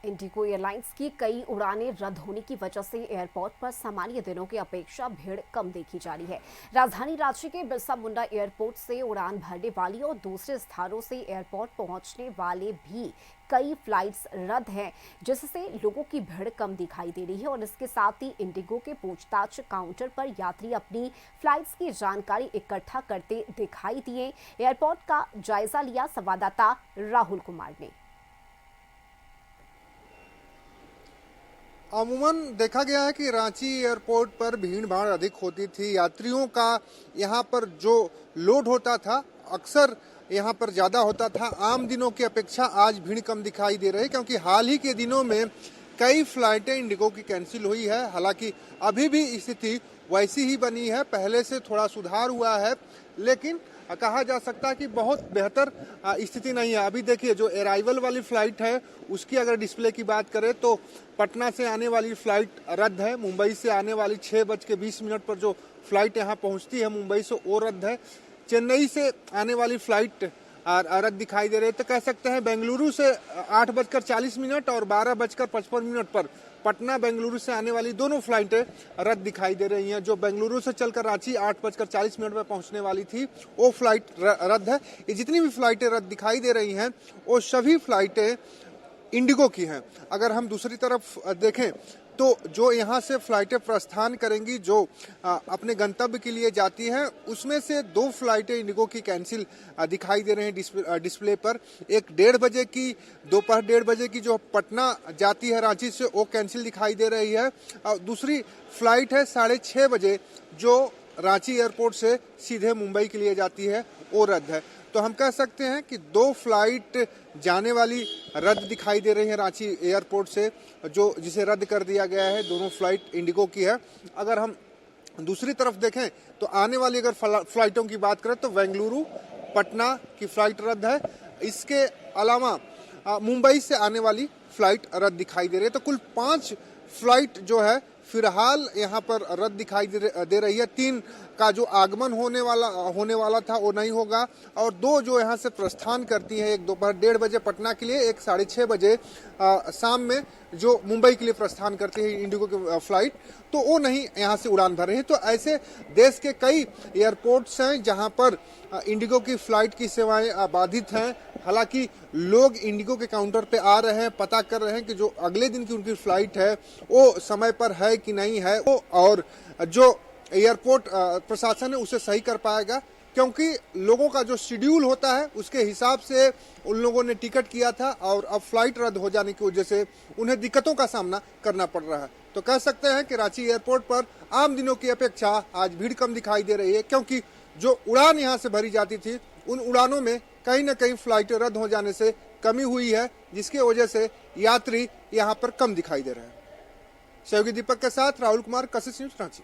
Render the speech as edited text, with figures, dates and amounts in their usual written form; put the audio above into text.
Indigo airlines की कई उड़ानें रद्द होने की वजह से एयरपोर्ट पर सामान्य दिनों की अपेक्षा भीड़ कम देखी जा रही है। राजधानी रांची के बिरसा मुंडा एयरपोर्ट से उड़ान भरने वाली और दूसरे स्थानों से एयरपोर्ट पहुंचने वाले भी कई फ्लाइट्स रद्द हैं, जिससे लोगों की भीड़ कम दिखाई दे रही है। और इसके साथ ही इंडिगो के पूछताछ काउंटर पर यात्री अपनी फ्लाइट्स की जानकारी इकट्ठा करते दिखाई दिए। एयरपोर्ट का जायजा लिया संवाददाता राहुल कुमार ने। अमूमन देखा गया है कि रांची एयरपोर्ट पर भीड़ भाड़ अधिक होती थी। यात्रियों का यहाँ पर जो लोड होता था अक्सर यहाँ पर ज़्यादा होता था। आम दिनों की अपेक्षा आज भीड़ कम दिखाई दे रही है, क्योंकि हाल ही के दिनों में कई फ्लाइटें इंडिगो की कैंसिल हुई है। हालांकि अभी भी स्थिति वैसी ही बनी है, पहले से थोड़ा सुधार हुआ है, लेकिन कहा जा सकता है कि बहुत बेहतर स्थिति नहीं है। अभी देखिए, जो अराइवल वाली फ्लाइट है उसकी अगर डिस्प्ले की बात करें तो पटना से आने वाली फ्लाइट रद्द है। मुंबई से आने वाली 6:20 पर जो फ्लाइट यहाँ पहुँचती है मुंबई से, वो रद्द है। चेन्नई से आने वाली फ्लाइट रद्द दिखाई दे रही है। तो कह सकते हैं बेंगलुरु से 8:40 और 12:55 पर पटना बेंगलुरु से आने वाली दोनों फ्लाइटें रद्द दिखाई दे रही हैं। जो बेंगलुरु से चलकर रांची 8:40 पर पहुंचने वाली थी, वो फ्लाइट रद्द है। ये जितनी भी फ्लाइटें रद्द दिखाई दे रही हैं वो सभी फ्लाइटें इंडिगो की हैं। अगर हम दूसरी तरफ देखें तो जो यहाँ से फ्लाइटें प्रस्थान करेंगी, जो अपने गंतव्य के लिए जाती हैं, उसमें से 2 फ्लाइटें इंडिगो की कैंसिल दिखाई दे रहे हैं डिस्प्ले पर। एक 1:30 बजे की, दोपहर 1:30 बजे की जो पटना जाती है रांची से, वो कैंसिल दिखाई दे रही है। और दूसरी फ्लाइट है 6:30 बजे जो रांची एयरपोर्ट से सीधे मुंबई के लिए जाती है, वो रद्द है। तो हम कह सकते हैं कि 2 फ्लाइट जाने वाली रद्द दिखाई दे रही है रांची एयरपोर्ट से, जो जिसे रद्द कर दिया गया है। दोनों फ्लाइट इंडिगो की है। अगर हम दूसरी तरफ देखें तो आने वाली अगर फ्लाइटों की बात करें तो बेंगलुरु पटना की फ्लाइट रद्द है। इसके अलावा मुंबई से आने वाली फ्लाइट रद्द दिखाई दे रही है। तो कुल 5 फ्लाइट जो है फिलहाल यहाँ पर रद्द दिखाई दे रही है। 3 का जो आगमन होने वाला था वो नहीं होगा, और 2 जो यहाँ से प्रस्थान करती है, एक दोपहर 1:30 बजे पटना के लिए, एक 6:30 बजे शाम में जो मुंबई के लिए प्रस्थान करती है इंडिगो की फ्लाइट, तो वो नहीं यहाँ से उड़ान भर रही है। तो ऐसे देश के कई एयरपोर्ट्स हैं जहाँ पर इंडिगो की फ्लाइट की सेवाएं बाधित हैं। हालांकि लोग इंडिगो के काउंटर पे आ रहे हैं, पता कर रहे हैं कि जो अगले दिन की उनकी फ्लाइट है वो समय पर है कि नहीं है, और जो एयरपोर्ट प्रशासन है उसे सही कर पाएगा, क्योंकि लोगों का जो शेड्यूल होता है उसके हिसाब से उन लोगों ने टिकट किया था, और अब फ्लाइट रद्द हो जाने की वजह से उन्हें दिक्कतों का सामना करना पड़ रहा है। तो कह सकते हैं कि रांची एयरपोर्ट पर आम दिनों की अपेक्षा आज भीड़ कम दिखाई दे रही है, क्योंकि जो उड़ान यहाँ से भरी जाती थी उन उड़ानों में कहीं न कहीं फ्लाइटें रद्द हो जाने से कमी हुई है, जिसकी वजह से यात्री यहाँ पर कम दिखाई दे रहे हैं। सहयोगी दीपक के साथ राहुल कुमार, कशिश न्यूज, रांची।